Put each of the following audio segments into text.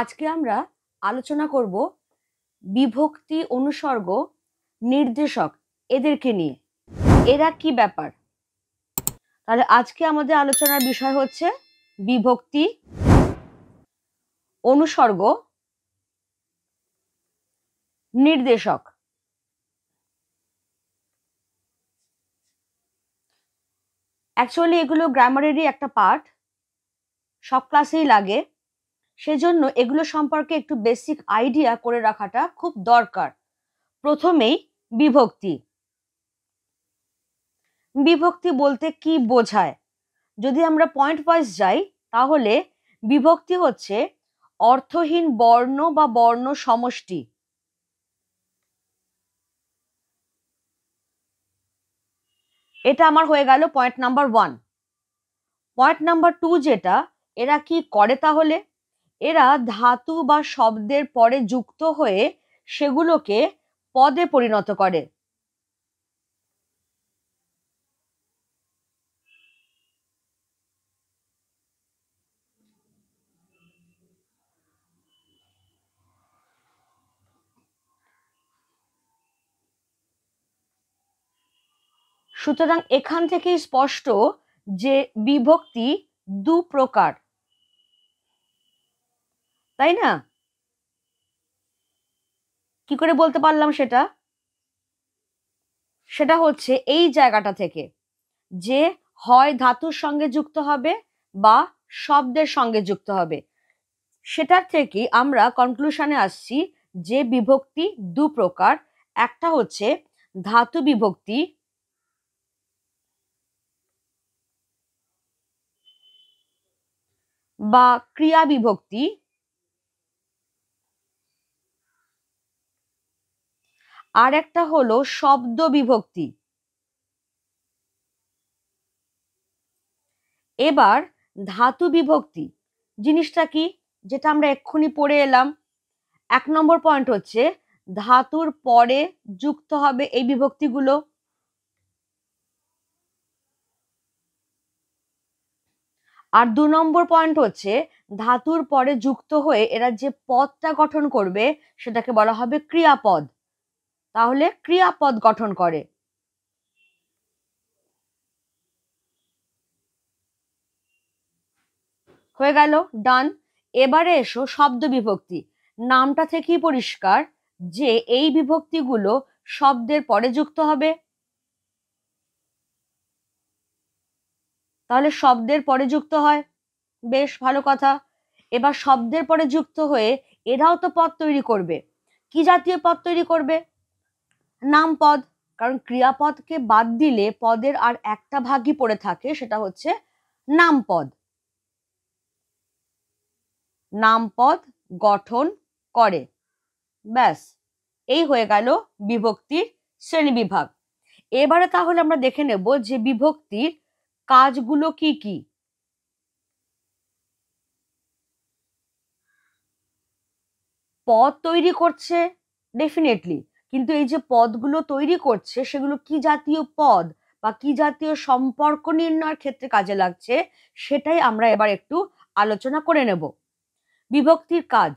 আজকে আমরা আলোচনা করব বিভক্তি, অনুসর্গ, নির্দেশক এদেরকে নিয়ে। এরা কি ব্যাপার? তাহলে আজকে আমাদের আলোচনার বিষয় হচ্ছে বিভক্তি, অনুসর্গ, নির্দেশক। অ্যাকচুয়ালি এগুলো গ্রামারেরই একটা পার্ট, সব ক্লাসেই লাগে। সেজন্য এগুলো সম্পর্কে একটু বেসিক আইডিয়া করে রাখাটা খুব দরকার। প্রথমেই বিভক্তি। বিভক্তি বলতে কি বোঝায়? যদি আমরা পয়েন্ট ওয়াইজ যাই তাহলে বিভক্তি হচ্ছে অর্থহীন বর্ণ বা বর্ণ সমষ্টি। এটা আমার হয়ে গেল পয়েন্ট নাম্বার 1। পয়েন্ট নাম্বার 2 যেটা, এরা কি করে তাহলে? এরা ধাতু বা শব্দের পরে যুক্ত হয়ে সেগুলোকে পদে পরিণত করে। সুতরাং এখান থেকেই স্পষ্ট যে বিভক্তি দু প্রকার, তাই না? কি করে বলতে পারলাম সেটা? সেটা হচ্ছে এই জায়গাটা থেকে, যে হয় ধাতুর সঙ্গে যুক্ত হবে বা শব্দের সঙ্গে যুক্ত হবে। সেটার থেকে আমরা কনক্লুশনে আসছি যে বিভক্তি দু প্রকার। একটা হচ্ছে ধাতু বিভক্তি বা ক্রিয়া বিভক্তি, আর একটা হলো শব্দ বিভক্তি। এবার ধাতু বিভক্তি জিনিসটা কি, যেটা আমরা এক্ষুনি পড়ে এলাম। 1 নম্বর পয়েন্ট হচ্ছে ধাতুর পরে যুক্ত হবে এই বিভক্তিগুলো। আর 2 নম্বর পয়েন্ট হচ্ছে ধাতুর পরে যুক্ত হয়ে এরা যে পদটা গঠন করবে সেটাকে বলা হবে ক্রিয়াপদ। তাহলে ক্রিয়াপদ গঠন করে। হয়ে গেল, ডান। এবারে এসো শব্দ বিভক্তি। নামটা থেকেই পরিষ্কার যে এই বিভক্তিগুলো শব্দের পরে যুক্ত হবে। তাহলে শব্দের পরে যুক্ত হয়, বেশ ভালো কথা। এবার শব্দের পরে যুক্ত হয়ে এরাও তো পদ তৈরি করবে। কি জাতীয় পদ তৈরি করবে? নাম পদ। কারণ ক্রিয়াপদকে বাদ দিলে পদের আর একটা ভাগই পড়ে থাকে, সেটা হচ্ছে নাম পদ। নাম পদ গঠন করে। ব্যাস, এই হয়ে গেল বিভক্তির শ্রেণীবিভাগ। এবারে তাহলে আমরা দেখে নেব যে বিভক্তির কাজগুলো কি কি। পদ তৈরি করছে ডেফিনেটলি, কিন্তু এই যে পদগুলো তৈরি করছে সেগুলো কি জাতীয় পদ বা কি জাতীয় সম্পর্ক নির্ণয়ের ক্ষেত্রে কাজে লাগছে সেটাই আমরা এবার একটু আলোচনা করে নেব। বিভক্তির কাজ।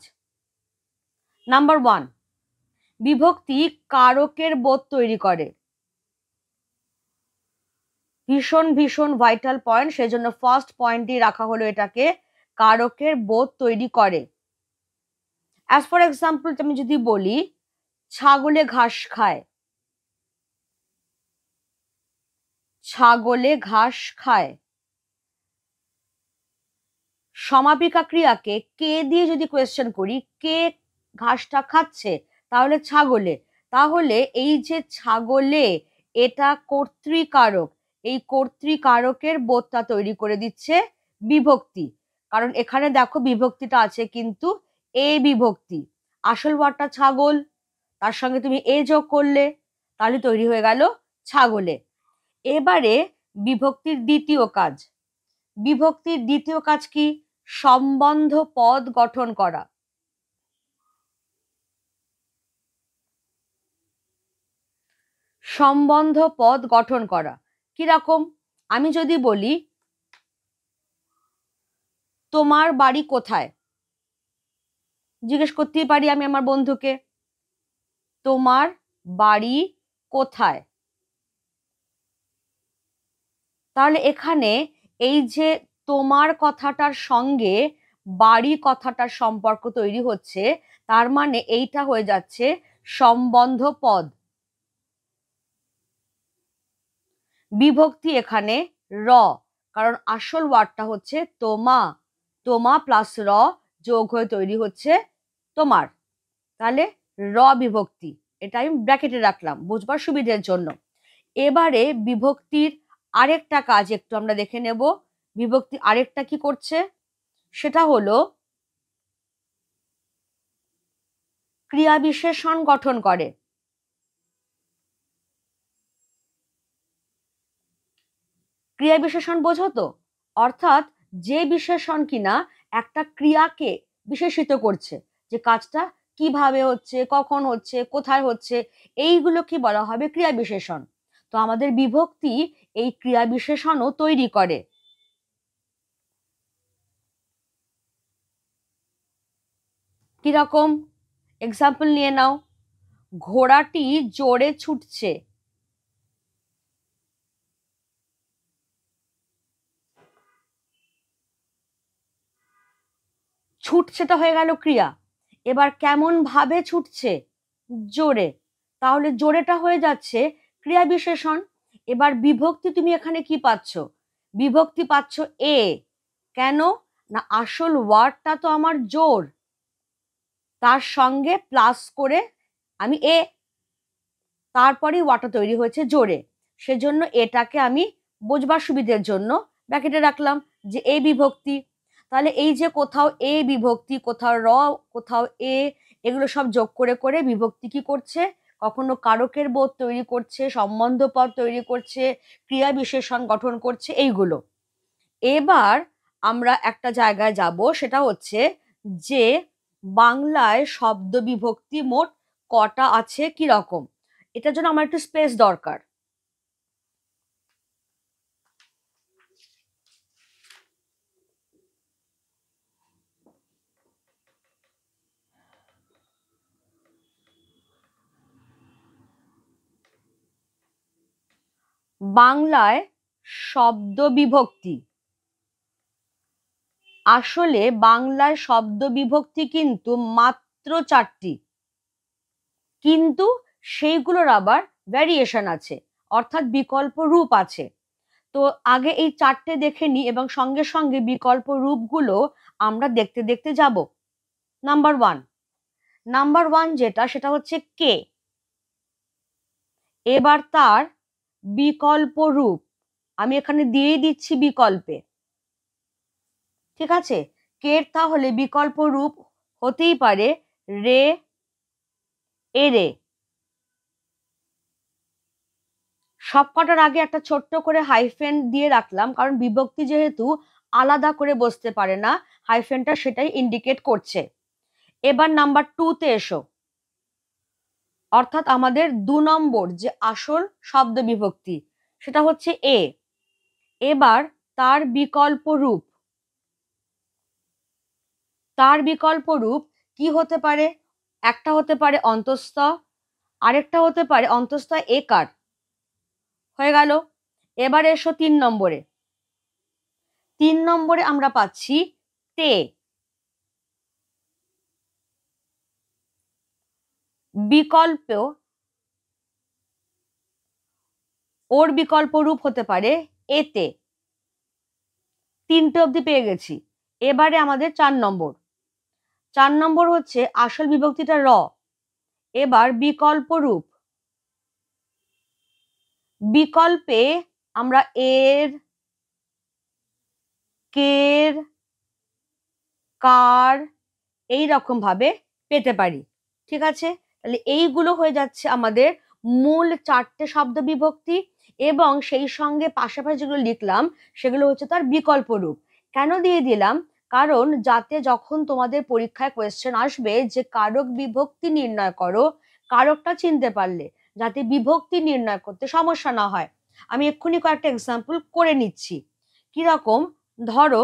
নাম্বার 1, বিভক্তি কারকের বোধ তৈরি করে। ভীষণ ভীষণ ভাইটাল পয়েন্ট, সেজন্য ফার্স্ট পয়েন্টই রাখা হলো এটাকে, কারকের বোধ তৈরি করে। অ্যাজ ফর এক্সাম্পল আমি যদি বলি ছাগলে ঘাস খায়, ছাগলে ঘাস খায়। সমাপিকা ক্রিয়াকে কে দিয়ে যদি কোয়েশ্চেন করি, কে ঘাসটা খাচ্ছে, তাহলে ছাগলে। তাহলে এই যে ছাগলে, এটা কর্তৃকারক। এই কর্তৃকারকের বোধটা তৈরি করে দিচ্ছে বিভক্তি। কারণ এখানে দেখো বিভক্তিটা আছে কিন্তু এ বিভক্তি, আসল ওয়ার্ডটা ছাগল, তার সঙ্গে তুমি এ যোগ করলে, তাহলে তৈরি হয়ে গেল ছাগলে। এবারে বিভক্তির দ্বিতীয় কাজ। বিভক্তির দ্বিতীয় কাজ কি? সম্বন্ধ পদ গঠন করা। সম্বন্ধ পদ গঠন করা কিরকম? আমি যদি বলি তোমার বাড়ি কোথায়, জিজ্ঞেস করতেই পারি আমি আমার বন্ধুকে, তোমার বাড়ি কোথায়? তাহলে এখানে এই যে তোমার কথাটার সঙ্গে বাড়ি কথাটার সম্পর্ক তৈরি হচ্ছে, তার মানে এইটা হয়ে যাচ্ছে সম্বন্ধ পদ। বিভক্তি এখানে র, কারণ আসল ওয়ার্ডটা হচ্ছে তোমা, তোমা প্লাস র যোগ হয়ে তৈরি হচ্ছে তোমার। তাহলে র বিভক্তি, এটা আমি ব্র্যাকেটে রাখলাম বুঝবার সুবিধের জন্য। এবারে বিভক্তির আরেকটা কাজ একটু আমরা দেখে নেব। বিভক্তি আরেকটা কি করছে, সেটা হলো ক্রিয়া বিশেষণ গঠন করে। ক্রিয়া বিশেষণ বোঝো তো? অর্থাৎ যে বিশেষণ কিনা একটা ক্রিয়াকে বিশেষিত করছে, যে কাজটা কিভাবে হচ্ছে, কখন হচ্ছে, কোথায় হচ্ছে, এইগুলো কি বলা হবে ক্রিয়া বিশেষণ। তো আমাদের বিভক্তি এই ক্রিয়া বিশেষণও তৈরি করে। কিরকম? এক্সাম্পল নিয়ে নাও, ঘোড়াটি জোরে ছুটছে। ছুটছেটা হয়ে গেল ক্রিয়া, এবার কেমন ভাবে ছুটছে, জোরে, তাহলে জোরেটা হয়ে যাচ্ছে ক্রিয়া বিশেষণ। এবার বিভক্তি তুমি এখানে কি পাচ্ছ? বিভক্তি পাচ্ছ এ। কেন না, আসল ওয়ার্ডটা তো আমার জোর, তার সঙ্গে প্লাস করে আমি এ, তারপরে ওয়ার্ডটা তৈরি হয়েছে জোরে, সেজন্য এটাকে আমি বোঝবার সুবিধের জন্য ব্র্যাকেটে রাখলাম যে এ বিভক্তি। তাহলে এই যে কোথাও এ বিভক্তি, কোথাও র, কোথাও এ, এগুলো সব যোগ করে করে বিভক্তি কি করছে, কখনো কারকের বোধ তৈরি করছে, সম্বন্ধ পদ তৈরি করছে, ক্রিয়া বিশেষণ গঠন করছে, এইগুলো। এবার আমরা একটা জায়গায় যাব, সেটা হচ্ছে যে বাংলায় শব্দ বিভক্তি মোট কটা আছে, কি রকম। এটার জন্য আমার একটু স্পেস দরকার। বাংলায় শব্দ বিভক্তি, আসলে বাংলায় শব্দ বিভক্তি কিন্তু মাত্র 4টি, কিন্তু সেইগুলোর আবার ভ্যারিয়েশন আছে, অর্থাৎ বিকল্প রূপ আছে। তো আগে এই 4টে দেখে নিই এবং সঙ্গে সঙ্গে বিকল্প রূপগুলো আমরা দেখতে দেখতে যাব। নাম্বার ওয়ান যেটা, সেটা হচ্ছে কে। এবার তার বিকল্প রূপ আমি এখানে দিয়ে দিচ্ছি বিকল্পে, ঠিক আছে। কের তাহলে বিকল্প রূপ হতেই পারে রে, এরে। সবকটার আগে একটা ছোট্ট করে হাইফেন দিয়ে রাখলাম, কারণ বিভক্তি যেহেতু আলাদা করে বসতে পারে না, হাইফেনটা সেটাই ইন্ডিকেট করছে। এবার নাম্বার 2তে এসো, অর্থাৎ আমাদের 2 নম্বর যে আসল শব্দ বিভক্তি, সেটা হচ্ছে এ। এবার তার বিকল্প রূপ, তার বিকল্প রূপ কি হতে পারে? একটা হতে পারে অন্তঃস্থ, আরেকটা হতে পারে অন্তঃস্থ একার। হয়ে গেল। এবার এসো 3 নম্বরে। 3 নম্বরে আমরা পাচ্ছি তে। বিকল্প, ওর বিকল্প রূপ হতে পারে এতে। 3টে অবধি পেয়ে গেছি। এবারে আমাদের 4 নম্বর। 4 নম্বর হচ্ছে আসল বিভক্তিটা র। এবার বিকল্প রূপ, বিকল্পে আমরা এর, কের, কার, এই রকম ভাবে পেতে পারি, ঠিক আছে। তাহলে এইগুলো হয়ে যাচ্ছে আমাদের মূল 4টে শব্দ বিভক্তি, এবং সেই সঙ্গে পাশাপাশি যেগুলো লিখলাম সেগুলো হচ্ছে তার বিকল্প রূপ। কেন দিয়ে দিলাম? কারণ যাতে যখন তোমাদের পরীক্ষায় কোয়েশ্চেন আসবে যে কারক বিভক্তি নির্ণয় করো, কারকটা চিনতে পারলে যাতে বিভক্তি নির্ণয় করতে সমস্যা না হয়। আমি এক্ষুনি কয়েকটা এক্সাম্পল করে নিচ্ছি। কিরকম? ধরো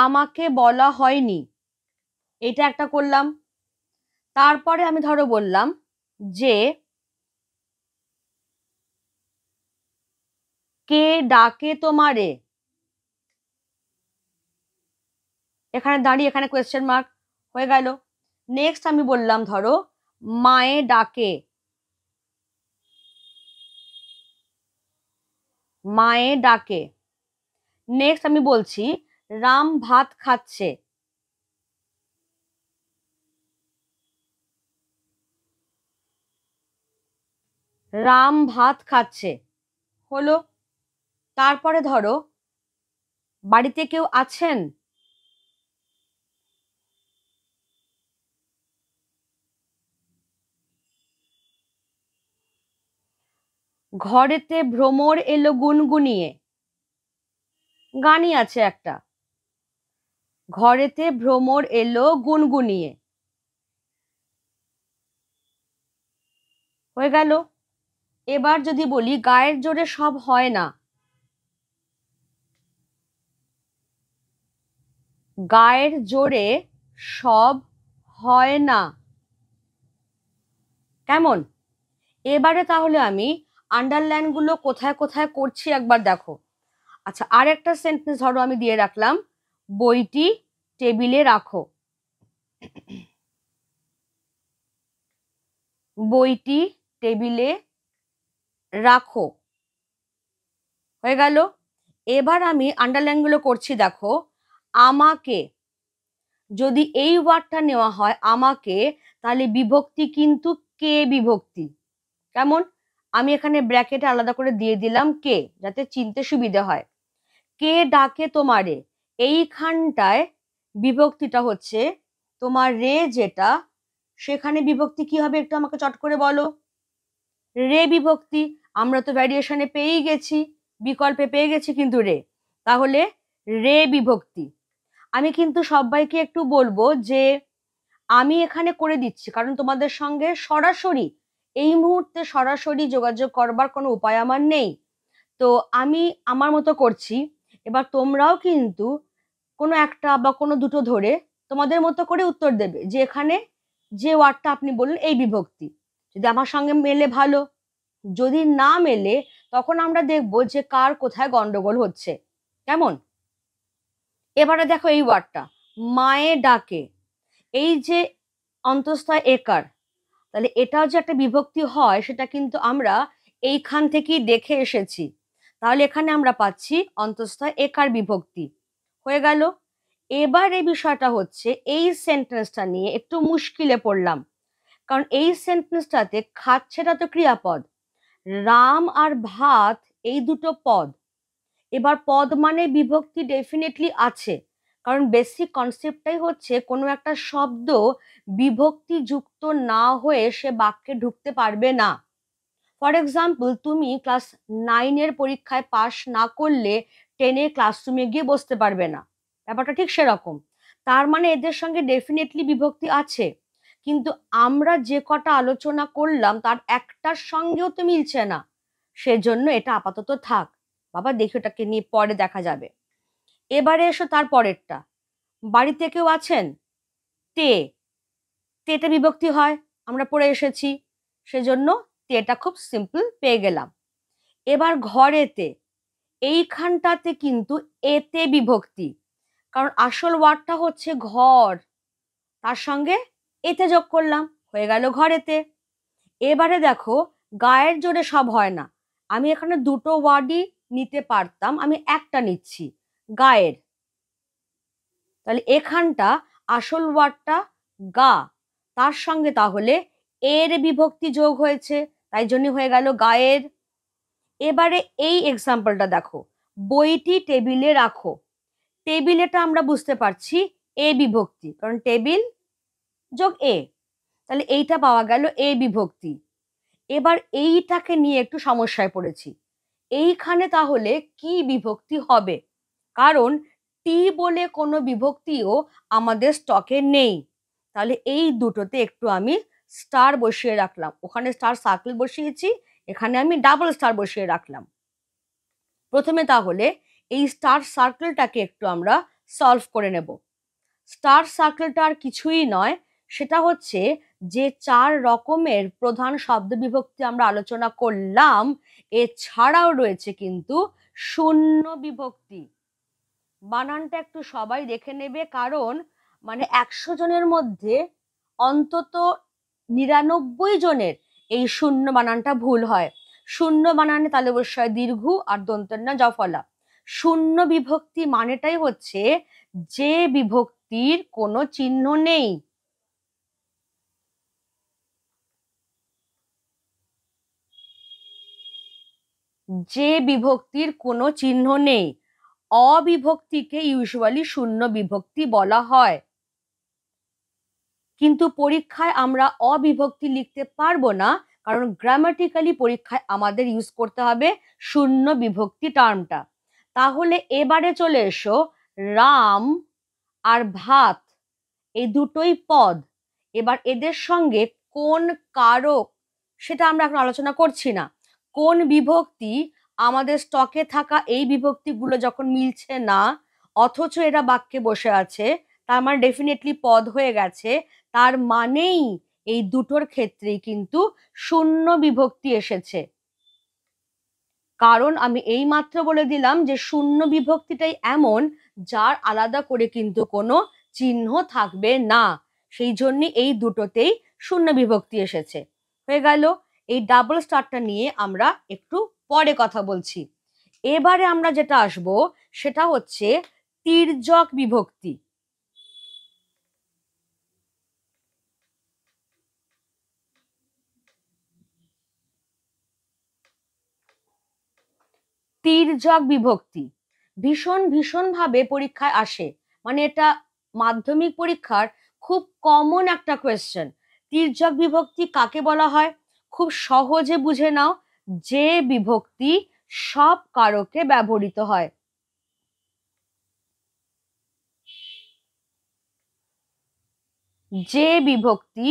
আমাকে বলা হয়নি, এটা একটা করলাম। তারপরে আমি ধরো বললাম যে কে ডাকে তোমারে, এখানে দাঁড়িয়ে এখানে কোয়েশ্চেন মার্ক হয়ে গেল। নেক্সট আমি বললাম ধরো মায়ে ডাকে, মায়ে ডাকে। নেক্সট আমি বলছি রাম ভাত খাচ্ছে, রাম ভাত খাচ্ছে, হলো। তারপরে ধরো বাড়িতে কেউ আছেন, ঘরেতে ভ্রমর এলো গুনগুনিয়ে, গানই আছে একটা, ঘরেতে ভ্রমর এলো গুনগুনিয়ে, হয়ে গেল। এবার যদি বলি গায়ের জোরে সব হয় না, গায়ের জোরে সব হয় না, কেমন? এবারে তাহলে আমি আন্ডারলাইন গুলো কোথায় কোথায় করছি একবার দেখো। আচ্ছা, আর একটা সেন্টেন্স ধরো আমি দিয়ে রাখলাম, বইটি টেবিলে রাখো, বইটি টেবিলে রাখো, হয়ে গেল। এবার আমি আন্ডারলাইন গুলো করছি দেখো, আমাকে, যদি এই ওয়ার্ডটা নেওয়া হয় আমাকে, তাহলে বিভক্তি কিন্তু কে বিভক্তি, কেমন? আমি এখানে ব্র্যাকেটে আলাদা করে দিয়ে দিলাম কে, যাতে চিনতে সুবিধে হয়। কে ডাকে তোমারে, এইখানটায় বিভক্তিটা হচ্ছে তোমার রে যেটা, সেখানে বিভক্তি কি হবে একটু আমাকে চট করে বলো। রে বিভক্তি, আমরা তো ভ্যারিয়েশনে পেয়েই গেছি, বিকল্পে পেয়ে গেছি কিন্তু রে, তাহলে রে বিভক্তি। আমি কিন্তু সবাইকে একটু বলবো যে আমি এখানে করে দিচ্ছি কারণ তোমাদের সঙ্গে সরাসরি এই মুহূর্তে সরাসরি যোগাযোগ করবার কোনো উপায় আমার নেই, তো আমি আমার মতো করছি। এবার তোমরাও কিন্তু কোনো একটা বা কোনো দুটো ধরে তোমাদের মতো করে উত্তর দেবে যে এখানে যে ওয়ার্ডটা আপনি বললেন এই বিভক্তি, যদি আমার সঙ্গে মেলে ভালো, যদি না মেলে তখন আমরা দেখবো যে কার কোথায় গন্ডগোল হচ্ছে, কেমন? এবারে দেখো এই ওয়ার্ডটা মায়ে ডাকে, এই যে অন্তঃস্থ একার, তাহলে এটাও যে একটা বিভক্তি হয় সেটা কিন্তু আমরা এইখান থেকেই দেখে এসেছি, তাহলে এখানে আমরা পাচ্ছি অন্তঃস্থ একার বিভক্তি, হয়ে গেল। এবার এই বিষয়টা হচ্ছে এই সেন্টেন্সটা নিয়ে একটু মুশকিলে পড়লাম, কারণ এই সেন্টেন্সটাতে খাচ্ছেটা তো ক্রিয়াপদ, রাম আর ভাত এই দুটো পদ। এবার পদ মানে বিভক্তি ডেফিনেটলি আছে, কারণ বেসিক কনসেপ্টটাই হচ্ছে কোনো একটা শব্দ বিভক্তি যুক্ত না হয়ে সে বাক্যে ঢুকতে পারবে না। ফর এক্সাম্পল, তুমি ক্লাস 9-এর পরীক্ষায় পাশ না করলে 10-এর ক্লাসরুমে গিয়ে বসতে পারবে না, ব্যাপারটা ঠিক সেরকম। তার মানে এদের সঙ্গে ডেফিনেটলি বিভক্তি আছে, কিন্তু আমরা যে কটা আলোচনা করলাম তার একটার সঙ্গেও তো মিলছে না, সেজন্য এটা আপাতত থাক বাবা, দেখি ওটাকে নিয়ে পরে দেখা যাবে। এবারে এসো তার পরেরটা, বাড়িতে কেউ আছেন, তে, তেটা বিভক্তি হয়, আমরা পড়ে এসেছি, সেজন্য তেটা খুব সিম্পল পেয়ে গেলাম। এবার ঘরেতে, এইখানটাতে কিন্তু এতে বিভক্তি, কারণ আসল ওয়ার্ডটা হচ্ছে ঘর, তার সঙ্গে এতে যোগ করলাম, হয়ে গেল ঘরেতে। এবারে দেখো গায়ের জোরে সব হয় না, আমি এখানে দুটো ওয়ার্ডই নিতে পারতাম, আমি একটা নিচ্ছি গায়ের, তাহলে এখানটা আসল ওয়ার্ডটা গা, তার সঙ্গে তাহলে এর বিভক্তি যোগ হয়েছে, তাই জন্য হয়ে গেল গায়ের। এবারে এই এক্সাম্পলটা দেখো, বইটি টেবিলে রাখো, টেবিলেটা আমরা বুঝতে পারছি এ বিভক্তি, কারণ টেবিল যোগ এ, তাহলে এইটা পাওয়া গেল এ বিভক্তি। এবার এইটাকে নিয়ে একটু সমস্যায় পড়েছি, এইখানে তাহলে কি বিভক্তি হবে, কারণ টি বলে কোনো বিভক্তিও আমাদের স্টকে নেই, তাহলে এই দুটোতে একটু আমি স্টার বসিয়ে রাখলাম, ওখানে স্টার সার্কেল বসিয়েছি, এখানে আমি ডাবল স্টার বসিয়ে রাখলাম। প্রথমে তাহলে এই স্টার সার্কেলটাকে একটু আমরা সলভ করে নেব। স্টার সার্কেলটা আর কিছুই নয়, সেটা হচ্ছে যে 4 রকমের প্রধান শব্দ বিভক্তি আমরা আলোচনা করলাম, এছাড়াও রয়েছে কিন্তু শূন্য বিভক্তি। বানানটা একটু সবাই দেখে নেবে, কারণ মানে 100 জনের মধ্যে অন্তত 99 জনের এই শূন্য বানানটা ভুল হয়। শূন্য বানানে তালে বসয় দীর্ঘ আর দন্তের না জফলা। শূন্য বিভক্তি মানেটাই হচ্ছে যে বিভক্তির কোনো চিহ্ন নেই। যে বিভক্তির কোনো চিহ্ন নেই, অবিভক্তিকে ইউজুয়ালি শূন্য বিভক্তি বলা হয়। কিন্তু পরীক্ষায় আমরা অবিভক্তি লিখতে পারবো না, কারণ গ্রামাটিক্যালি পরীক্ষায় আমাদের ইউজ করতে হবে শূন্য বিভক্তি টার্মটা। তাহলে এবারে চলে এসো, রাম আর ভাত এই দুটোই পদ। এবার এদের সঙ্গে কোন কারক সেটা আমরা এখন আলোচনা করছি না। কোন বিভক্তি আমাদের স্টকে থাকা এই বিভক্তিগুলো যখন মিলছে না, অথচ এরা বাক্যে বসে আছে, তার মানে ডেফিনেটলি পদ হয়ে গেছে, তার মানেই এই দুটোর ক্ষেত্রেই কিন্তু শূন্য বিভক্তি এসেছে। কারণ আমি এই মাত্র বলে দিলাম যে শূন্য বিভক্তিটাই এমন যার আলাদা করে কিন্তু কোনো চিহ্ন থাকবে না, সেই জন্য এই দুটোতেই শূন্য বিভক্তি এসেছে। হয়ে গেল। এই ডাবল স্টারটা নিয়ে আমরা একটু পরে কথা বলছি। এবারে আমরা যেটা আসব সেটা হচ্ছে তির্যক বিভক্তি। তির্যক বিভক্তি ভীষণ ভাবে পরীক্ষায় আসে, মানে এটা মাধ্যমিক পরীক্ষার খুব কমন একটা কোয়েশ্চেন। তির্যক বিভক্তি কাকে বলা হয়? খুব সহজে বুঝে নাও, যে বিভক্তি সব কারকে ব্যবহৃত হয়। যে বিভক্তি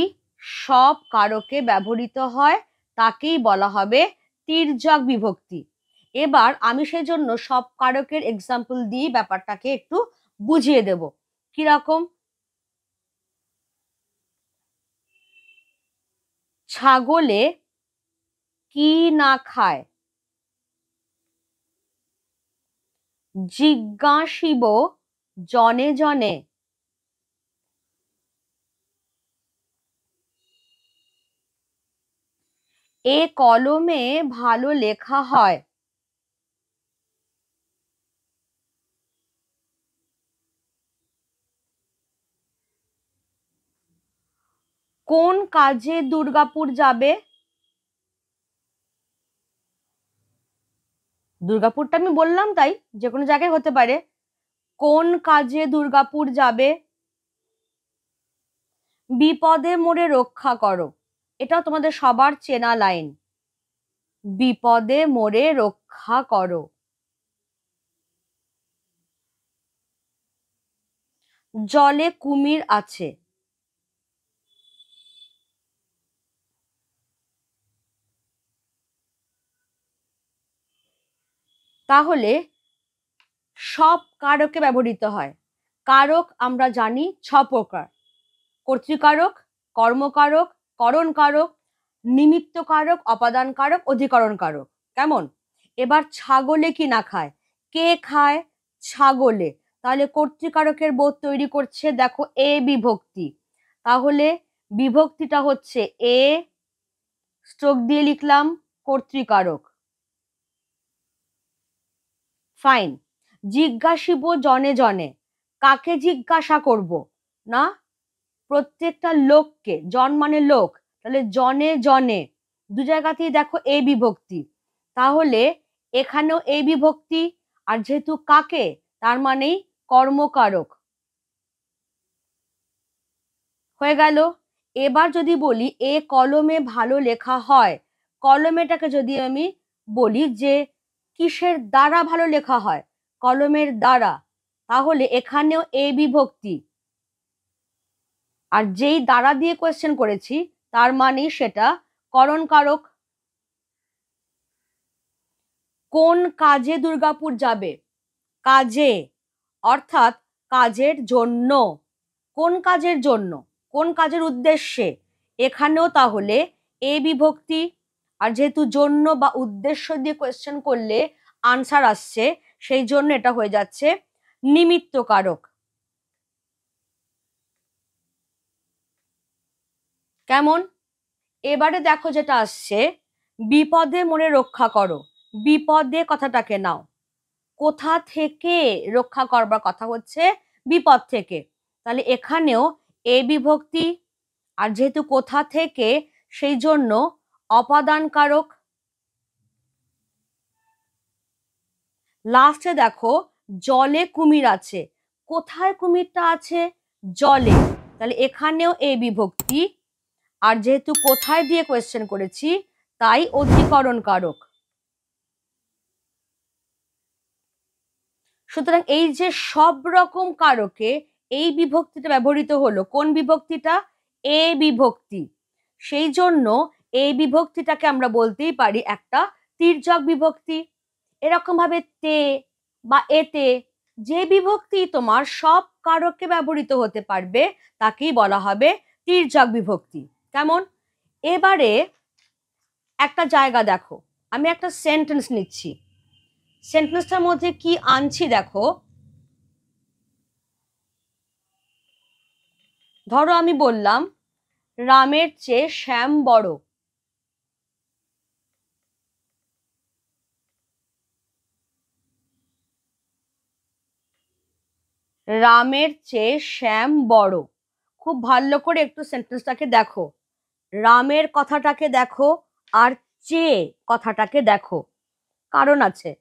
সব কারকে ব্যবহৃত হয় তাকেই বলা হবে তির্যক বিভক্তি। এবার আমি সেজন্য সব কারকের এক্সাম্পল দিয়ে ব্যাপারটাকে একটু বুঝিয়ে দেব। কিরকম? ছাগলে কি না খায়? জিজ্ঞাসিব জনে জনে। এ কলমে ভালো লেখা হয়। কোন কাজে দুর্গাপুর যাবে? দুর্গাপুরটা আমি বললাম তাই, যে কোনো জায়গায় হতে পারে। কোন কাজে দুর্গাপুর যাবে? বিপদে মোরে রক্ষা করো, এটাও তোমাদের সবার চেনা লাইন। বিপদে মোরে রক্ষা করো। জলে কুমির আছে। তাহলে সব কারকে ব্যবহৃত হয়। কারক আমরা জানি 6 প্রকার: কর্তৃকারক, কর্মকারক, করণ কারক, নিমিত্ত কারক, অপাদান কারক, অধিকরণ কারক। কেমন? এবার ছাগলে কি না খায়? কে খায়? ছাগলে। তাহলে কর্তৃকারকের বোধ তৈরি করছে, দেখো এ বিভক্তি। তাহলে বিভক্তিটা হচ্ছে এ, স্ট্রোক দিয়ে লিখলাম কর্তৃকারক। ফাইন। জিজ্ঞাসিব জনে জনে, কাকে জিজ্ঞাসা করব? না, প্রত্যেকটা লোককে। জন মানে লোক, তাহলে জনে জনে, দু জায়গাতেই দেখো এ বিভক্তি। তাহলে এখানেও এ বিভক্তি, আর যেহেতু কাকে, তার মানেই কর্মকারক। হয়ে গেল। এবার যদি বলি এ কলমে ভালো লেখা হয়, কলমেটাকে যদি আমি বলি যে কিসের দ্বারা ভালো লেখা হয়, কলমের দ্বারা, তাহলে এখানেও এ বিভক্তি। আর যেই দ্বারা দিয়ে কোয়েশ্চেন করেছি তার মানে সেটা করণ কারক। কোন কাজে দুর্গাপুর যাবে? কাজে, অর্থাৎ কাজের জন্য। কোন কাজের জন্য, কোন কাজের উদ্দেশ্যে, এখানেও তাহলে এ বিভক্তি। আর যেহেতু জন্য বা উদ্দেশ্য দিয়ে কোয়েশ্চেন করলে আনসার আসছে, সেই জন্য এটা হয়ে যাচ্ছে নিমিত্ত কারক। কেমন? এবারে দেখো যেটা আসছে, বিপদে মনে রক্ষা করো। বিপদে কথাটাকে নাও, কোথা থেকে রক্ষা করবার কথা হচ্ছে, বিপদ থেকে। তাহলে এখানেও এ বিভক্তি, আর যেহেতু কোথা থেকে সেই জন্য অপাদান কারক। লাস্টে দেখো জলে কুমির আছে। কোথায় কুমিরটা আছে? জলে। তাহলে এখানেও এ বিভক্তি, আর যেহেতু কোথায় দিয়ে কোয়েশ্চেন করেছি তাই অধিকরণ কারক। সুতরাং এই যে সব রকম কারকে এই বিভক্তিটা ব্যবহৃত হলো, কোন বিভক্তিটা? এ বিভক্তি। সেই জন্য এই বিভক্তিটাকে আমরা বলতেই পারি একটা তির্যক বিভক্তি। এরকম ভাবে তে বা এতে যে বিভক্তি তোমার সব কারকে ব্যবহৃত হতে পারবে তাকেই বলা হবে তির্যক বিভক্তি। কেমন? এবারে একটা জায়গা দেখো, আমি একটা সেন্টেন্স নিচ্ছি, সেন্টেন্সটার মধ্যে কি আনছি দেখো। ধরো আমি বললাম রামের চেয়ে শ্যাম বড়। রামের চেয়ে শ্যাম বড়। খুব ভালো করে একটু সেন্টেন্সটাকে দেখো, রামের কথাটাকে দেখো আর চেয়ে কথাটাকে দেখো, কারণ আছে।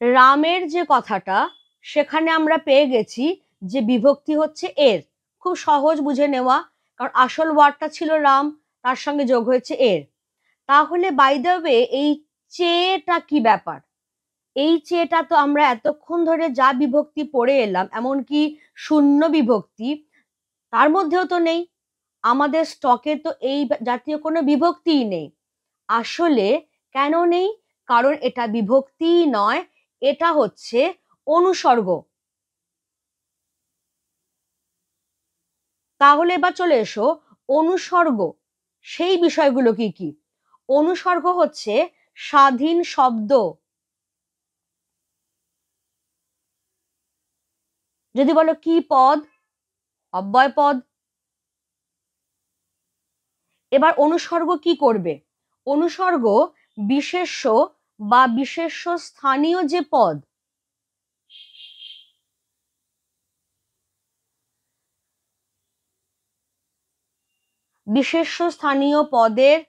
রামের যে কথাটা সেখানে আমরা পেয়ে গেছি যে বিভক্তি হচ্ছে এর, খুব সহজ বুঝে নেওয়া, কারণ আসল ওয়ার্ডটা ছিল রাম, তার সঙ্গে যোগ হয়েছে এর। তাহলে বাই দ্য ওয়ে এই চেয়েটা কি ব্যাপার? এই চেয়েটা তো আমরা এতক্ষণ ধরে যা বিভক্তি পড়ে এলাম, এমনকি শূন্য বিভক্তি, তার মধ্যেও তো নেই। আমাদের স্টকে তো এই জাতীয় কোনো বিভক্তিই নেই। আসলে কেন নেই? কারণ এটা বিভক্তি নয়, এটা হচ্ছে অনুসর্গ। তাহলে এবার চলে এসো অনুসর্গ, সেই বিষয়গুলো কি কি? অনুসর্গ হচ্ছে স্বাধীন শব্দ। যদি বলো কি পদ? অব্যয় পদ। এবার অনুসর্গ কি করবে? অনুসর্গ বিশেষ্য বা বিশেষ্য স্থানীয় যে পদ, বিশেষ্য স্থানীয় পদের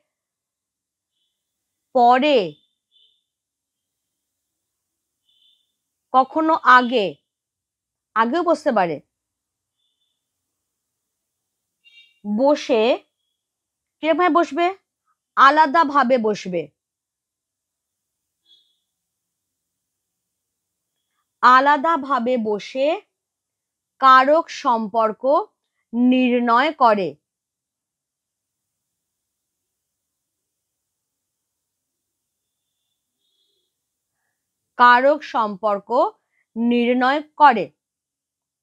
পরে কখনো আগে, আগেও বসতে পারে, বসে কিরকম বসবে? আলাদা ভাবে বসবে। আলাদা ভাবে বসে কারক সম্পর্ক নির্ণয় করে। কারক সম্পর্ক নির্ণয় করে।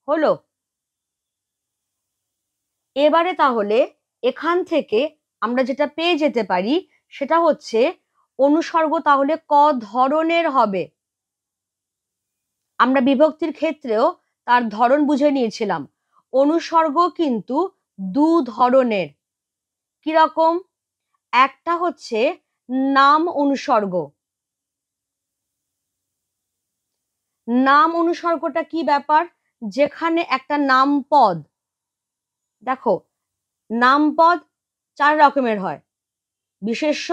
হলো? এবারে তাহলে এখান থেকে আমরা যেটা পেয়ে যেতে পারি সেটা হচ্ছে অনুসর্গ তাহলে ক ধরনের হবে। আমরা বিভক্তির ক্ষেত্রেও তার ধরন বুঝে নিয়েছিলাম। অনুসর্গ কিন্তু দু ধরনের। কিরকম? একটা হচ্ছে নাম অনুসর্গ। নাম অনুসর্গটা কি ব্যাপার? যেখানে একটা নাম পদ, দেখো নাম পদ চার রকমের হয়, বিশেষ্য,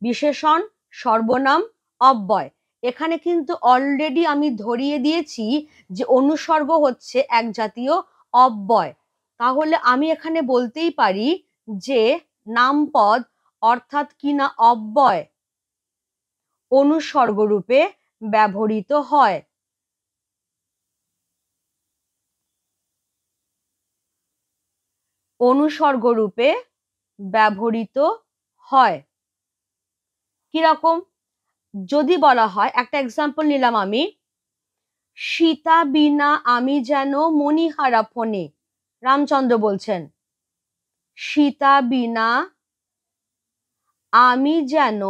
বিশেষণ, সর্বনাম, অব্যয়। এখানে কিন্তু অলরেডি আমি ধরিয়ে দিয়েছি যে অনুসর্গ হচ্ছে এক জাতীয় অব্যয়। তাহলে আমি এখানে বলতেই পারি যে নামপদ অর্থাৎ কিনা অব্যয় অনুসর্গ রূপে ব্যবহৃত হয়। অনুসর্গ রূপে ব্যবহৃত হয়। কিরকম? যদি বলা হয়, একটা এক্সাম্পল নিলাম আমি, সীতা বিনা আমি যেন মণিহারা ফণে, রামচন্দ্র বলছেন সীতা বিনা আমি যেন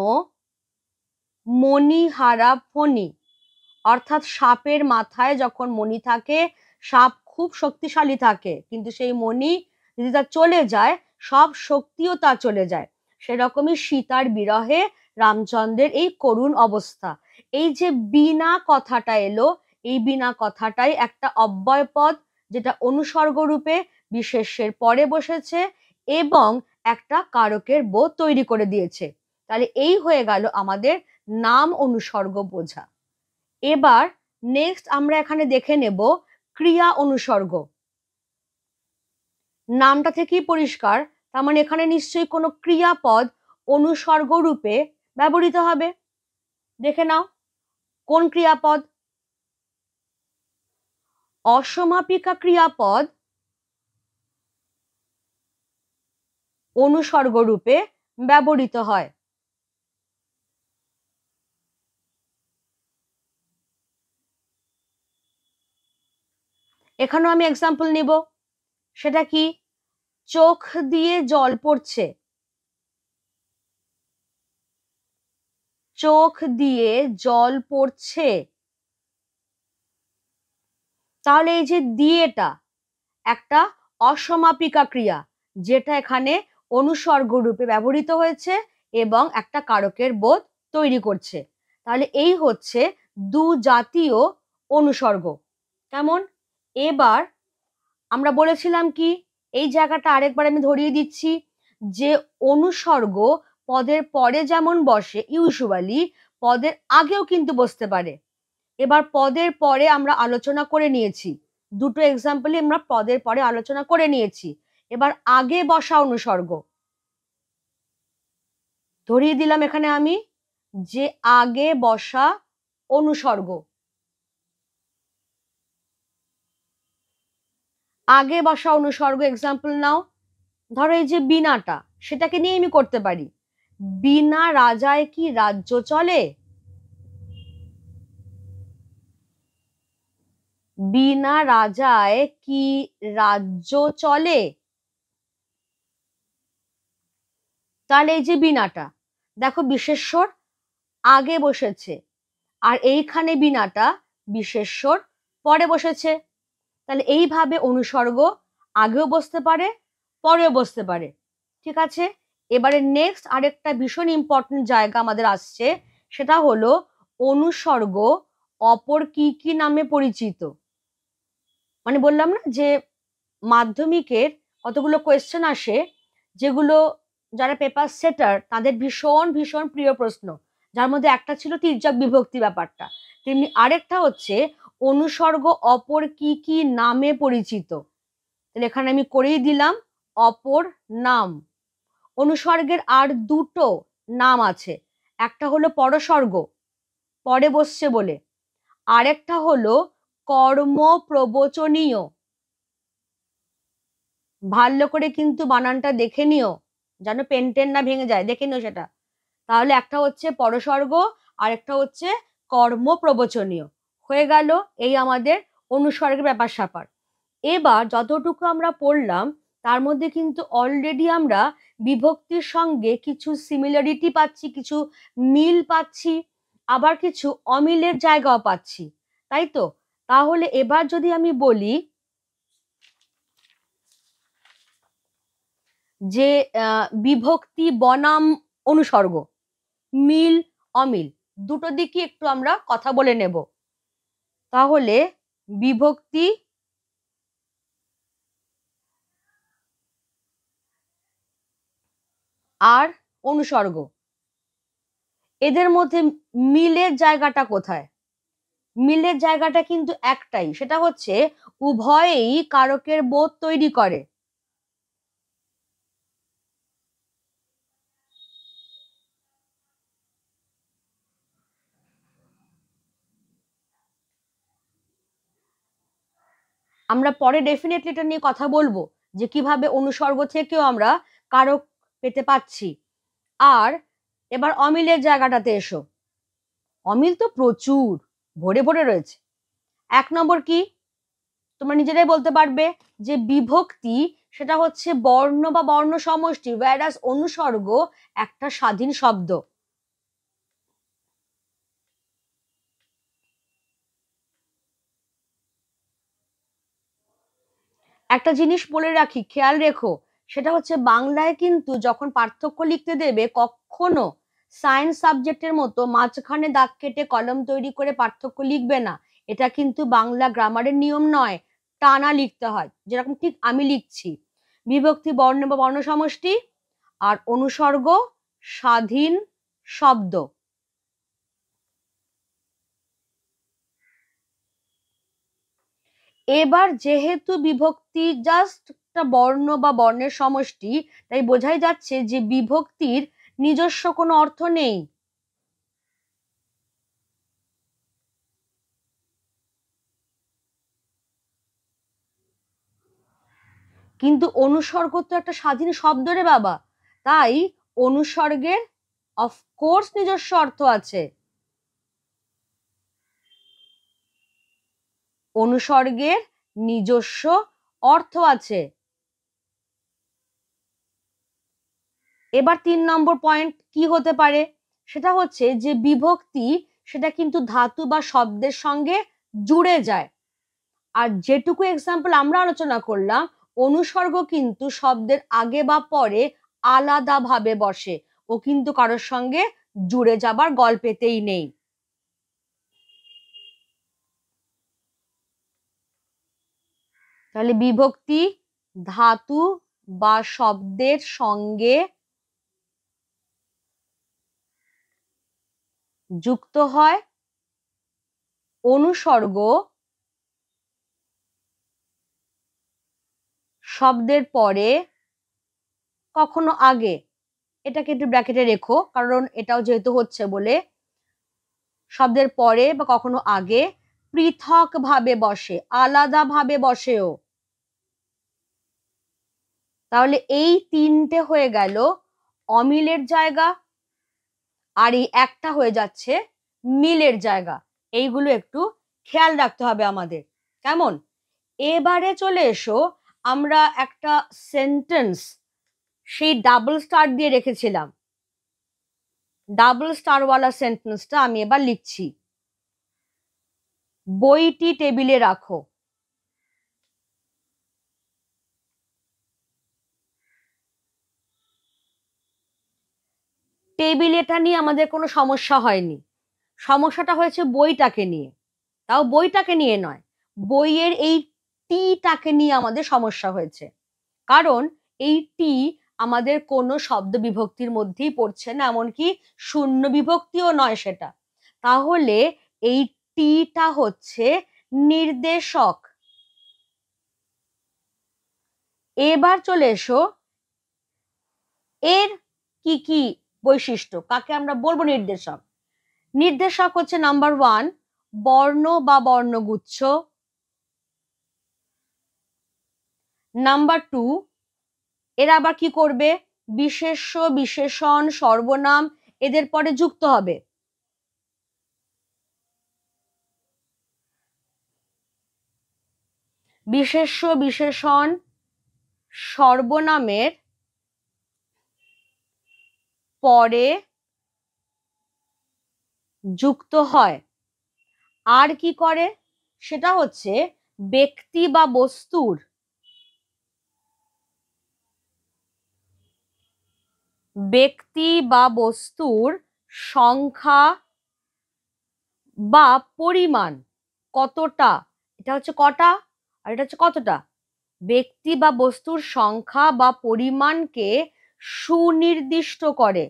মণিহারা ফণি, অর্থাৎ সাপের মাথায় যখন মণি থাকে, সাপ খুব শক্তিশালী থাকে, কিন্তু সেই মণি যদি তার চলে যায়, সব শক্তিও তার চলে যায়। সেরকমই সীতার বিরহে রামচন্দ্রের এই করুণ অবস্থা। এই যে বিনা কথাটা এলো, এই বিনা কথাটাই একটা অব্যয় পদ, যেটা অনুসর্গ রূপে বিশেষ্যের পরে বসেছে এবং একটা কারকের বোধ তৈরি করে দিয়েছে। তাহলে এই হয়ে গেল আমাদের নাম অনুসর্গ বোঝা। এবার নেক্সট আমরা এখানে দেখে নেব ক্রিয়া অনুসর্গ। নামটা থেকেই পরিষ্কার, তার মানে এখানে নিশ্চয়ই কোনো ক্রিয়াপদ অনুসর্গ রূপে ব্যবহৃত হবে। দেখে নাও কোন ক্রিয়াপদ? অসমাপিকা ক্রিয়াপদ অনুসর্গ রূপে ব্যবহৃত হয়। এখানেও আমি এক্সাম্পল নিব। সেটা কি? চোখ দিয়ে জল পড়ছে, চোখ দিয়ে জল পড়ছে। তাহলে এই যে দিয়েটা একটা অসমাপিকা ক্রিয়া, যেটা এখানে অনুসর্গ রূপে ব্যবহৃত হয়েছে এবং একটা কারকের বোধ তৈরি করছে। তাহলে এই হচ্ছে দু জাতীয় অনুসর্গ। কেমন? এবার আমরা বলেছিলাম কি, এই জায়গাটা আরেকবার আমি ধরিয়ে দিচ্ছি, যে অনুসর্গ পদের পরে যেমন বসে ইউজুয়ালি, পদের আগেও কিন্তু বসতে পারে। এবার পদের পরে আমরা আলোচনা করে নিয়েছি, দুটো এক্সাম্পলে আমরা পদের পরে আলোচনা করে নিয়েছি। এবার আগে বসা অনুসর্গ ধরিয়ে দিলাম এখানে আমি, যে আগে বসা অনুসর্গ। আগে বসা অনুসর্গ এক্সাম্পল নাও। ধরো এই যে বিনাটা, সেটাকে নিয়ে আমি করতে পারি। বিনা রাজায় কি রাজ্য চলে? বিনা রাজায় কি রাজ্য চলে? তাহলে এই যে বিনাটা, দেখো বিশেষ্যর আগে বসেছে, আর এইখানে বিনাটা বিশেষ্যর পরে বসেছে। তাহলে এইভাবে অনুসর্গ আগেও বসতে পারে, পরেও বসতে পারে। ঠিক আছে, এবারে নেক্সট আরেকটা ভীষণ ইম্পর্টেন্ট জায়গা আমাদের আসছে, সেটা হলো অনুসর্গ অপর কি কি নামে পরিচিত। মানে বললাম না যে মাধ্যমিকের কতগুলো কোয়েশ্চেন আসে, যেগুলো যারা পেপার সেটার তাদের ভীষণ ভীষণ প্রিয় প্রশ্ন, যার মধ্যে একটা ছিল তির্যক বিভক্তি ব্যাপারটা, তেমনি আরেকটা হচ্ছে অনুসর্গ অপর কি কি নামে পরিচিত। তাহলে এখানে আমি করেই দিলাম অপর নাম। অনুসর্গের আর দুটো নাম আছে, একটা হলো পরসর্গ, পরে বসছে বলে, আরেকটা হলো কর্ম প্রবচনীয়। ভালো করে কিন্তু বানানটা দেখে নিও, যেন পেন টেন না ভেঙে যায়, দেখে নিও সেটা। তাহলে একটা হচ্ছে পরসর্গ আর একটা হচ্ছে কর্ম প্রবচনীয়। হয়ে গেল এই আমাদের অনুসর্গের ব্যাপার স্যাপার। এবার যতটুকু আমরা পড়লাম তার মধ্যে কিন্তু অলরেডি আমরা বিভক্তির সঙ্গে কিছু সিমিলারিটি পাচ্ছি, কিছু মিল পাচ্ছি, আবার কিছু অমিলের জায়গাও পাচ্ছি, তাই তো? তাহলে এবার যদি আমি বলি যে বিভক্তি বনাম অনুসর্গ, মিল অমিল দুটো দিকই একটু আমরা কথা বলে নেব। তাহলে বিভক্তি আর অনুসর্গ, এদের মধ্যে মিলের জায়গাটা কোথায়? মিলের জায়গাটা কিন্তু একটাই, সেটা হচ্ছে উভয়েই কারকের বোধ তৈরি করে। আমরা পরে ডেফিনেটলি এটা নিয়ে কথা বলবো, যে কিভাবে অনুসর্গ থেকেও আমরা কারক পেতে পাচ্ছি। আর এবার অমিলের জায়গাটাতে এসো। অমিল তো প্রচুর, ভরে ভরে রয়েছে। 1 নম্বর কি, তোমরা নিজেরাই বলতে পারবে যে বিভক্তি সেটা হচ্ছে বর্ণ বা বর্ণ সমষ্টি, whereas অনুসর্গ একটা স্বাধীন শব্দ। একটা জিনিস বলে রাখি, খেয়াল রেখো, সেটা হচ্ছে বাংলায় কিন্তু যখন পার্থক্য লিখতে দেবে কখনো সায়েন্স সাবজেক্টের মতো মাঝখানে দাগ কেটে কলম তৈরি করে পার্থক্য লিখবে না। এটা কিন্তু বাংলা গ্রামারের নিয়ম নয়, টানা লিখতে হয়, যেরকম ঠিক আমি লিখছি। বিভক্তি বর্ণ বা বর্ণ সমষ্টি, আর অনুসর্গ স্বাধীন শব্দ। এবার যেহেতু বিভক্তি জাস্ট একটা বর্ণ বা বর্ণের সমষ্টি, তাই বোঝাই যাচ্ছে যে বিভক্তির নিজস্ব কোনো অর্থ নেই। কিন্তু অনুসর্গ তো একটা স্বাধীন শব্দ রে বাবা, তাই অনুসর্গের অফকোর্স নিজস্ব অর্থ আছে। অনুসর্গের নিজস্ব অর্থ আছে। এবার 3 নম্বর পয়েন্ট কি হতে পারে, সেটা হচ্ছে যে বিভক্তি সেটা কিন্তু ধাতু বা শব্দের সঙ্গে জুড়ে যায়। আর যেটুকু এক্সাম্পল আমরা আলোচনা করলাম, অনুসর্গ কিন্তু শব্দের আগে বা পরে আলাদাভাবে বসে, ও কিন্তু কারোর সঙ্গে জুড়ে যাবার গল্পেতেই নেই। তাহলে বিভক্তি ধাতু বা শব্দের সঙ্গে যুক্ত হয়, অনুসর্গ শব্দের পরে কখনো আগে, এটাকে একটু ব্র্যাকেটে রেখো কারণ এটাও যেহেতু হচ্ছে বলে, শব্দের পরে বা কখনো আগে পৃথক ভাবে বসে, আলাদা ভাবে বসেও। তাহলে এই 3টে হয়ে গেল অমিলের জায়গা, আর এই একটা হয়ে যাচ্ছে মিলের জায়গা। এইগুলো একটু খেয়াল রাখতে হবে আমাদের, কেমন? এবারে চলে এসো, আমরা একটা সেন্টেন্স সেই ডাবল স্টার দিয়ে রেখেছিলাম, ডাবল স্টারওয়ালা সেন্টেন্সটা আমি এবার লিখছি। বইটি টেবিলে রাখো। টেবিল এটা নিয়ে আমাদের কোনো সমস্যা হয়নি, সমস্যাটা হয়েছে বইটাকে নিয়ে। তাও বইটাকে নিয়ে নয়, বইয়ের এই টিটাকে নিয়ে আমাদের সমস্যা হয়েছে, কারণ এই টি আমাদের কোনো শব্দ বিভক্তির মধ্যেই পড়ছে না, এমনকি শূন্য বিভক্তিও নয় সেটা। তাহলে এই টিটা হচ্ছে নির্দেশক। এবার চলে এসো, এর কি কি বৈশিষ্ট্য, কাকে আমরা বলবো নির্দেশক? নির্দেশক হচ্ছে নাম্বার 1 বর্ণ বা বর্ণগুচ্ছ, নাম্বার 2 এরা আবার কি করবে, বিশেষ্য বিশেষণ সর্বনাম এদের পরে যুক্ত হবে। বিশেষ্য বিশেষণ সর্বনামের পরে যুক্ত হয়। আর কি করে, সেটা হচ্ছে ব্যক্তি বা বস্তুর সংখ্যা বা পরিমাণ, কতটা, এটা হচ্ছে কটা আর এটা হচ্ছে কতটা, ব্যক্তি বা বস্তুর সংখ্যা বা পরিমাণকে সুনির্দিষ্ট করে।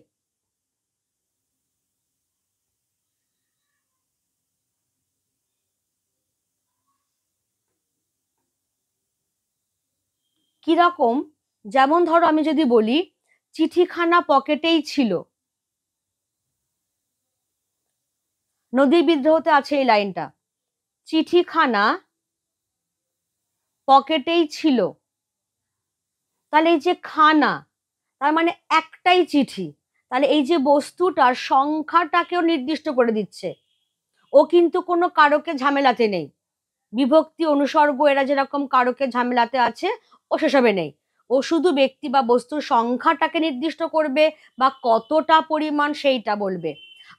কিরকম, যেমন ধরো আমি যদি বলি চিঠিখানা পকেটেই ছিল, নদীর বিদ্রোহতে আছে এই লাইনটা, চিঠিখানা পকেটেই ছিল। তাহলে এই যে খানা, তার মানে একটাই চিঠি, তাহলে এই যে বস্তুটার সংখ্যাটাকেও নির্দিষ্ট করে দিচ্ছে, ও কিন্তু কোনো কারকে ঝামেলাতে নেই। বিভক্তি অনুসর্গ এরা যেরকম কারকের ঝামেলাতে আছে, ও সেসবে নেই। ও শুধু ব্যক্তি বা বস্তুর সংখ্যাটাকে নির্দিষ্ট করবে বা কতটা পরিমাণ সেইটা বলবে।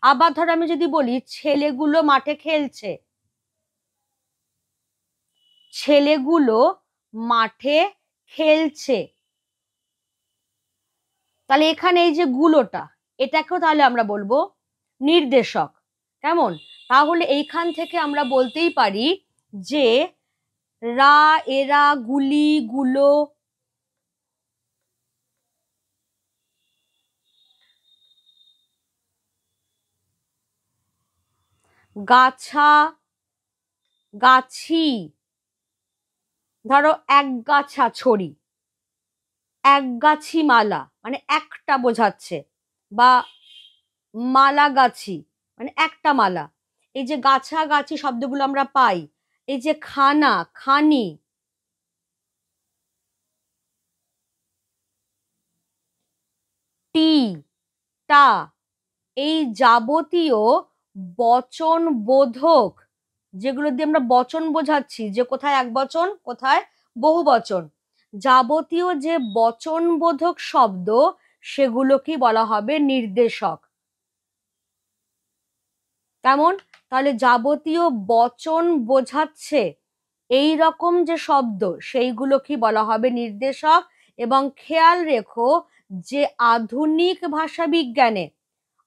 আবার ধর আমি যদি বলি ছেলেগুলো মাঠে খেলছে, ছেলেগুলো মাঠে খেলছে, তাহলে এখানে এই যে গুলোটা, এটাকেও তাহলে আমরা বলবো নির্দেশক। কেমন? তাহলে এইখান থেকে আমরা বলতেই পারি যে রা, এরা, গুলি, গুলো, গাছা, গাছি, ধরো এক গাছা ছড়ি, এক গাছি মালা মানে একটা বোঝাচ্ছে, বা মালা গাছি মানে একটা মালা। এই যে গাছা গাছি শব্দগুলো আমরা পাই, এই যে খানা, খানি, টি, টা, এই যাবতীয় বচন বোধক, যেগুলো দিয়ে আমরা বচন বোঝাচ্ছি যে কোথায় এক বচন কোথায় বহু বচন, যাবতীয় যে বচন বোধক শব্দ সেগুলোকে বলা হবে নির্দেশক। কেমন? তাহলে যাবতীয় বচন বোঝাচ্ছে এই রকম যে শব্দ সেইগুলো কি বলা হবে নির্দেশক। এবং খেয়াল রেখো যে আধুনিক ভাষা বিজ্ঞানে,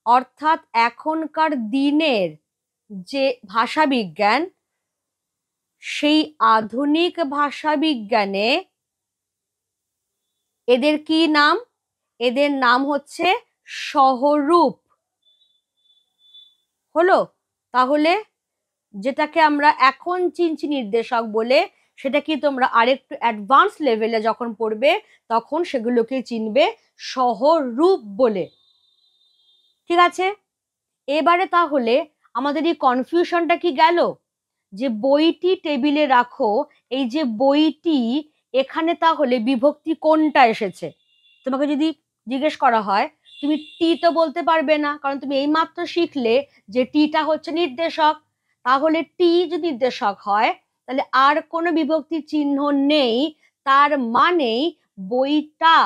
অর্থাৎ এখনকার দিনের যে ভাষা বিজ্ঞান, সেই আধুনিক ভাষা বিজ্ঞানে এদের কি নাম? এদের নাম হচ্ছে সহরূপ। হলো? তাহলে যেটাকে আমরা এখন চিনছি নির্দেশক বলে, সেটা কি তোমরা আরেকটু অ্যাডভান্স লেভেলে যখন পড়বে তখন সেগুলোকে চিনবে সহরূপ বলে। ঠিক আছে? এবারে তাহলে আমাদের এই কনফিউশনটা কি গেল? যে বইটি টেবিলে রাখো, এই যে বইটি, এখানে তাহলে বিভক্তি কোনটা এসেছে? তোমাকে যদি জিজ্ঞেস করা হয়, তুমি টি তো বলতে পারবে না, কারণ তুমি এইমাত্র শিখলে যে টিটা হচ্ছে নির্দেশক। তাহলে টি যদি নির্দেশক হয় তাহলে আর কোনো বিভক্তি চিহ্ন নেই, তার মানেই বইটা,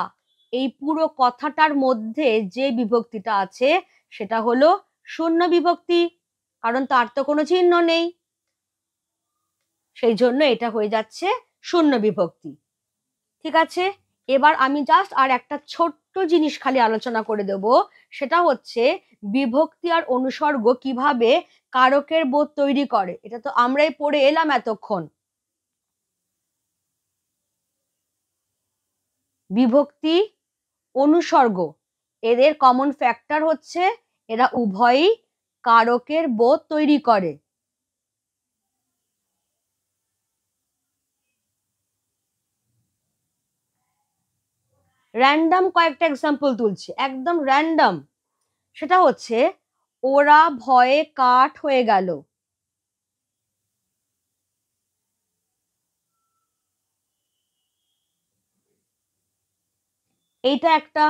এই পুরো কথাটার মধ্যে যে বিভক্তিটা আছে সেটা হলো শূন্য বিভক্তি, কারণ তার তো কোনো চিহ্ন নেই, সেই জন্য এটা হয়ে যাচ্ছে শূন্য বিভক্তি। ঠিক আছে? এবার আমি জাস্ট আর একটা ছোট্ট জিনিস খালি আলোচনা করে দেব, সেটা হচ্ছে বিভক্তি আর অনুসর্গ কিভাবে কারকের বোধ তৈরি করে। এটা তো আমরাই পড়ে এলাম এতক্ষণ। বিভক্তি, অনুসর্গ, এদের কমন ফ্যাক্টর হচ্ছে এরা উভয়ই কারকের বোধ তৈরি করে। র্যান্ডম কয়েকটা এক্সাম্পল তুলছি, একদম র্যান্ডম। সেটা হচ্ছে ওরা ভয়ে কাঠ হয়ে গেল। এইটা একটা।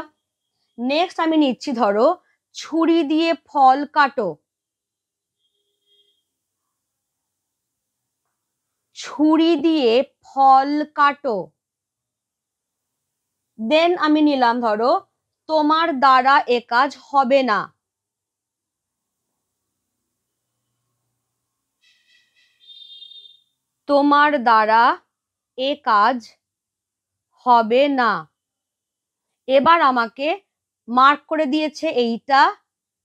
নেক্সট আমি নিচ্ছি, ধরো ছুরি দিয়ে ফল কাটো, ছুরি দিয়ে ফল কাটো। দেন আমি নিলাম ধরো তোমার দ্বারা এ কাজ হবে না, তোমার দ্বারা এ কাজ হবে না। এবার আমাকে মার্ক করে দিয়েছে এইটা,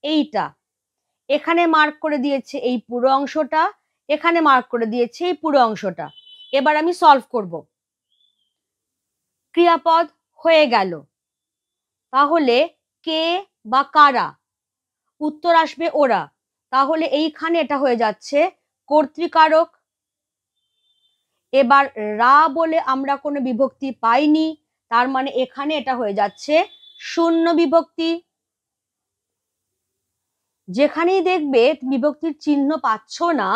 এইটা, এখানে মার্ক করে দিয়েছে এই পুরো অংশটা, এখানে মার্ক করে দিয়েছে এই পুরো অংশটা। এবার আমি সলভ করব। ক্রিয়াপদ হয়ে গেল, তাহলে কে বা কারা? উত্তর আসবে ওরা। তাহলে এইখানে এটা হয়ে যাচ্ছে কর্তৃকারক। এবার রা বলে আমরা কোনো বিভক্তি পাইনি, তার মানে এখানে এটা হয়ে যাচ্ছে শূন্য বিভক্তি। যেখানেই দেখবে বিভক্তির চিহ্ন পাচ্ছ না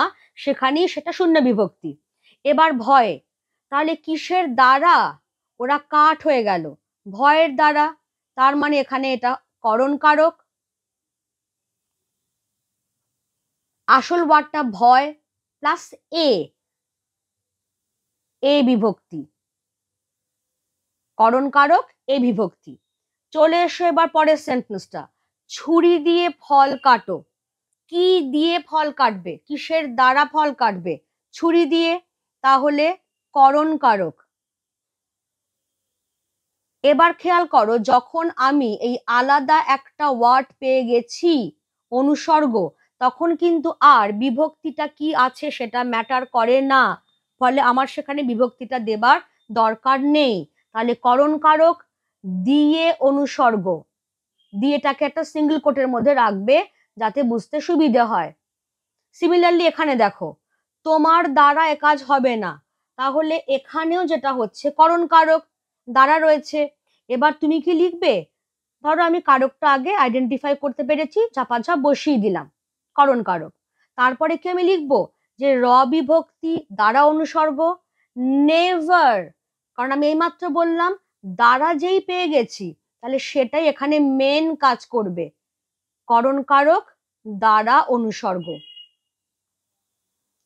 সেখানেই সেটা শূন্য বিভক্তি। এবার ভয়, তাহলে কিসের দ্বারা ওরা কাঠ হয়ে গেল? ভয়ের দ্বারা, তার মানে এখানে এটা করণ কারক। আসল ওয়ার্ডটা ভয় প্লাস এ, এ বিভক্তি, করণ কারক এ বিভক্তি। চলে এসো এবার পরের সেন্টেন্সটা, ছুরি দিয়ে ফল কাটো। কি দিয়ে ফল কাটবে, কিসের দ্বারা ফল কাটবে? ছুরি দিয়ে, তাহলে করণ কারক। এবার খেয়াল করো, যখন আমি এই আলাদা একটা ওয়ার্ড পেয়ে গেছি অনুসর্গ, তখন কিন্তু আর বিভক্তিটা কি আছে সেটা ম্যাটার করে না, ফলে আমার সেখানে বিভক্তিটা দেবার দরকার নেই। তাহলে করণ কারক দিয়ে অনুসর্গ, দিয়েটাকে একটা সিঙ্গেল কোটের মধ্যে রাখবে যাতে বুঝতে সুবিধে হয়। সিমিলারলি এখানে দেখো, তোমার দ্বারা এ কাজ হবে না, তাহলে এখানেও যেটা হচ্ছে করণ কারক দ্বারা রয়েছে। এবার তুমি কি লিখবে? ধরো আমি কারকটা আগে আইডেন্টিফাই করতে পেরেছি, চাপাচাপ বসিয়ে দিলাম করণ কারক। তারপরে কি আমি লিখবো যে র বিভক্তি দ্বারা অনুসর্গ? নেভার, কারণ আমি এইমাত্র বললাম দ্বারা যেই পেয়ে গেছি তাহলে সেটাই এখানে মেন কাজ করবে, করণ কারক দ্বারা অনুসর্গ।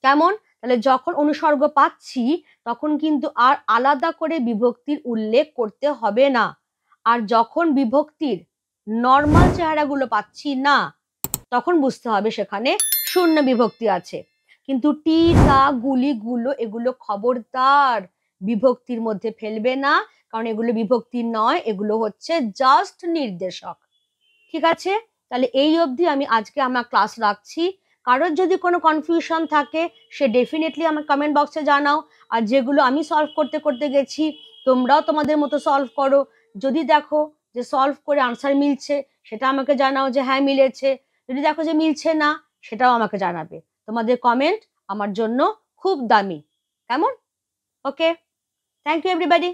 কেমন? তাহলে যখন অনুসর্গ পাচ্ছি তখন কিন্তু আর আলাদা করে বিভক্তির উল্লেখ করতে হবে না। আর যখন বিভক্তির নর্মাল চেহারাগুলো পাচ্ছি না তখন বুঝতে হবে সেখানে শূন্য বিভক্তি আছে। কিন্তু টি, টা, গুলি, গুলো এগুলো খবরদার বিভক্তির মধ্যে ফেলবে না, কারণ এগুলো বিভক্তি নয়, এগুলো হচ্ছে জাস্ট নির্দেশক। ঠিক আছে? তাহলে এই অবধি আমি আজকে আমার ক্লাস রাখছি। কারোর যদি কোনো কনফিউশন থাকে সে ডেফিনেটলি আমার কমেন্ট বক্সে জানাও। আর যেগুলো আমি সলভ করতে করতে গেছি তোমরাও তোমাদের মতো সলভ করো। যদি দেখো যে সলভ করে আনসার মিলছে সেটা আমাকে জানাও যে হ্যাঁ মিলেছে, যদি দেখো যে মিলছে না সেটাও আমাকে জানাবে। তোমাদের কমেন্ট আমার জন্য খুব দামি। কেমন? ওকে, থ্যাংক ইউ এভরিবডি।